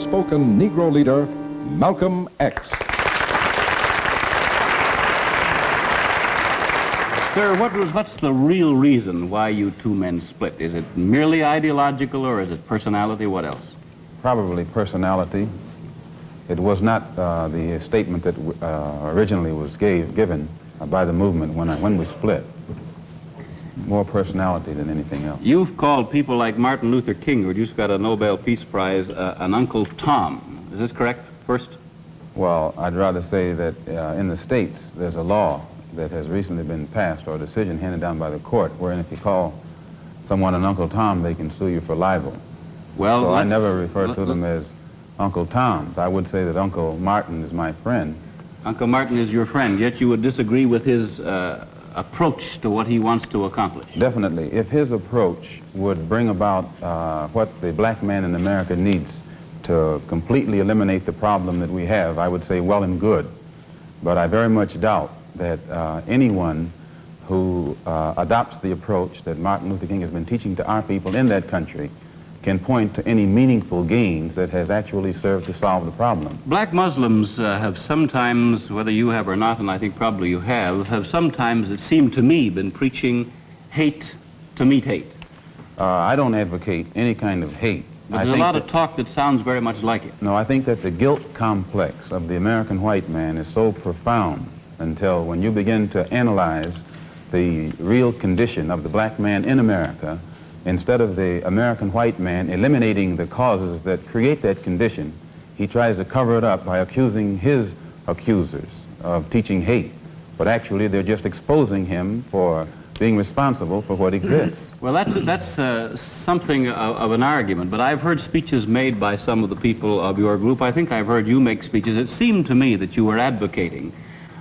Spoken Negro leader, Malcolm X. Sir, what's the real reason why you two men split? Is it merely ideological, or is it personality? What else? Probably personality. It was not the statement that originally was given by the movement when we split. It's more personality than anything else. You've called people like Martin Luther King, who just got a Nobel Peace Prize, an Uncle Tom. Is this correct, first? Well, I'd rather say that in the States, there's a law that has recently been passed, or a decision handed down by the court, wherein if you call someone an Uncle Tom, they can sue you for libel. Well, so I never refer to them as Uncle Toms. I would say that Uncle Martin is my friend. Uncle Martin is your friend, yet you would disagree with his approach to what he wants to accomplish. Definitely. If his approach would bring about what the black man in America needs to completely eliminate the problem that we have, I would say well and good. But I very much doubt that anyone who adopts the approach that Martin Luther King has been teaching to our people in that country can point to any meaningful gains that has actually served to solve the problem. Black Muslims have sometimes, whether you have or not, and I think probably you have sometimes, it seemed to me, been preaching hate to meet hate. I don't advocate any kind of hate. But there's a lot of talk that sounds very much like it. No, I think that the guilt complex of the American white man is so profound until when you begin to analyze the real condition of the black man in America, instead of the American white man eliminating the causes that create that condition, he tries to cover it up by accusing his accusers of teaching hate. But actually, they're just exposing him for being responsible for what exists. Well, that's something of an argument, but I've heard speeches made by some of the people of your group. I think I've heard you make speeches. It seemed to me that you were advocating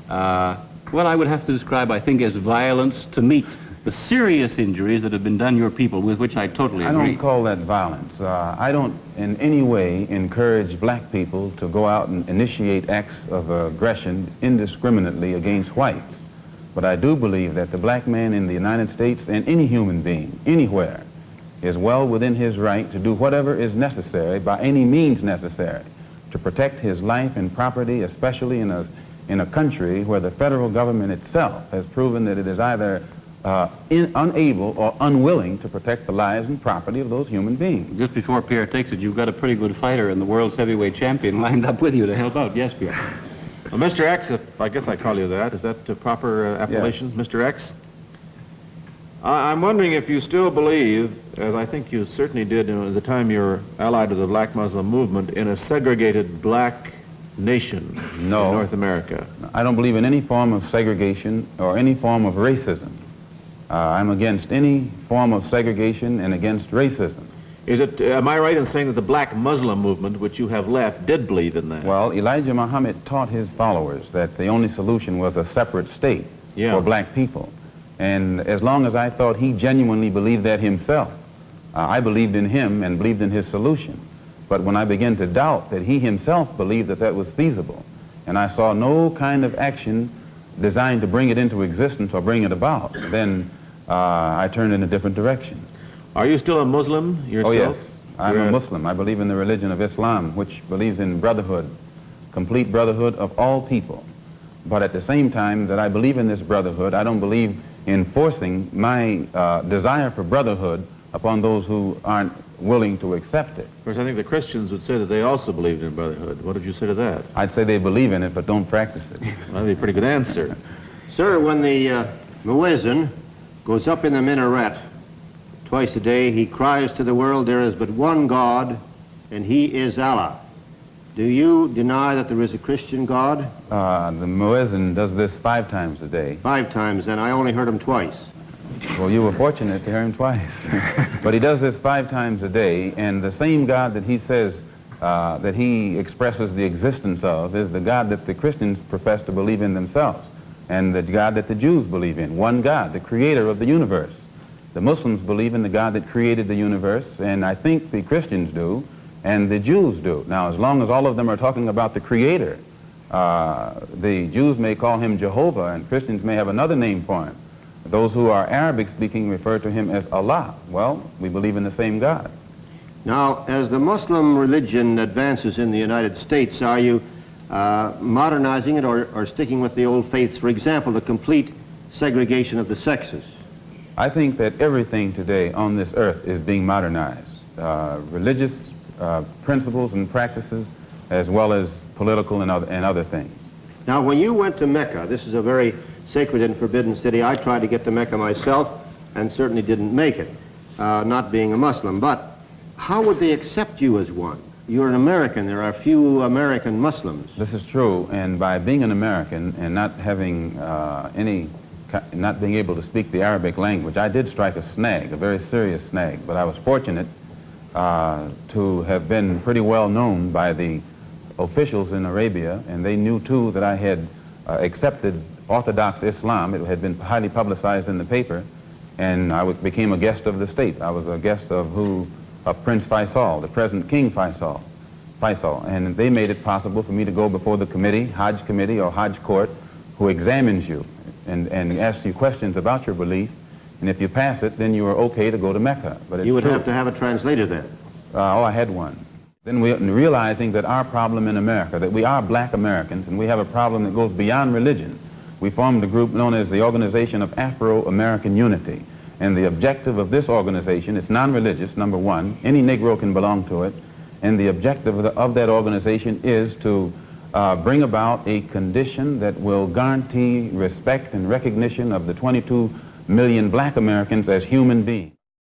what I would have to describe, I think, as violence to meet the serious injuries that have been done your people, with which I totally agree. I don't call that violence. I don't in any way encourage black people to go out and initiate acts of aggression indiscriminately against whites. But I do believe that the black man in the United States, and any human being, anywhere, is well within his right to do whatever is necessary, by any means necessary, to protect his life and property, especially in a country where the federal government itself has proven that it is either unable or unwilling to protect the lives and property of those human beings. Just before Pierre takes it, you've got a pretty good fighter and the world's heavyweight champion lined up with you to help out. Yes, Pierre. Well, Mr. X, if I guess I call you that, is that the proper appellation, Yes. Mr. X? I'm wondering if you still believe, as I think you certainly did at the time you were allied to the black Muslim movement, in a segregated black nation in North America. I don't believe in any form of segregation or any form of racism. I'm against any form of segregation and against racism. Am I right in saying that the black Muslim movement, which you have left, did believe in that? Well, Elijah Muhammad taught his followers that the only solution was a separate state for black people. And as long as I thought he genuinely believed that himself, I believed in him and believed in his solution. But when I began to doubt that he himself believed that that was feasible, and I saw no kind of action designed to bring it into existence or bring it about, then I turned in a different direction. Are you still a Muslim yourself? Oh, yes. I'm a Muslim. I believe in the religion of Islam, which believes in brotherhood, complete brotherhood of all people. But at the same time that I believe in this brotherhood, I don't believe in forcing my desire for brotherhood upon those who aren't willing to accept it. Of course, I think the Christians would say that they also believed in brotherhood. What did you say to that? I'd say they believe in it, but don't practice it. That'd be a pretty good answer. Sir, when the muezzin goes up in the minaret twice a day, he cries to the world, there is but one God, and he is Allah. Do you deny that there is a Christian God? The muezzin does this 5 times a day. 5 times, and I only heard him twice. Well, you were fortunate to hear him twice. But he does this 5 times a day, and the same God that he says that he expresses the existence of is the God that the Christians profess to believe in themselves, and the God that the Jews believe in. One God, the creator of the universe. The Muslims believe in the God that created the universe, and I think the Christians do, and the Jews do. Now, as long as all of them are talking about the creator, the Jews may call him Jehovah, and Christians may have another name for him. Those who are Arabic speaking refer to him as Allah. Well, we believe in the same God. Now, as the Muslim religion advances in the United States, are you modernizing it or sticking with the old faiths? For example, the complete segregation of the sexes. I think that everything today on this earth is being modernized. Religious principles and practices, as well as political and other things. Now, when you went to Mecca, this is a very sacred and forbidden city. I tried to get to Mecca myself and certainly didn't make it, not being a Muslim. But how would they accept you as one? You're an American. There are few American Muslims. This is true, and by being an American and not having not being able to speak the Arabic language, I did strike a snag, a very serious snag, but I was fortunate to have been pretty well known by the officials in Arabia, and they knew too that I had accepted Orthodox Islam. It had been highly publicized in the paper, and I became a guest of the state. I was a guest of Prince Faisal, the present King Faisal, and they made it possible for me to go before the committee, Hajj committee or Hajj court, who examines you and asks you questions about your belief, and if you pass it, then you are okay to go to Mecca. But it's You would true. have to have a translator then. Oh, I had one. Then realizing that our problem in America, that we are black Americans, and we have a problem that goes beyond religion, we formed a group known as the Organization of Afro-American Unity. And the objective of this organization is non-religious, number one. Any Negro can belong to it. And the objective of that organization is to bring about a condition that will guarantee respect and recognition of the 22 million black Americans as human beings.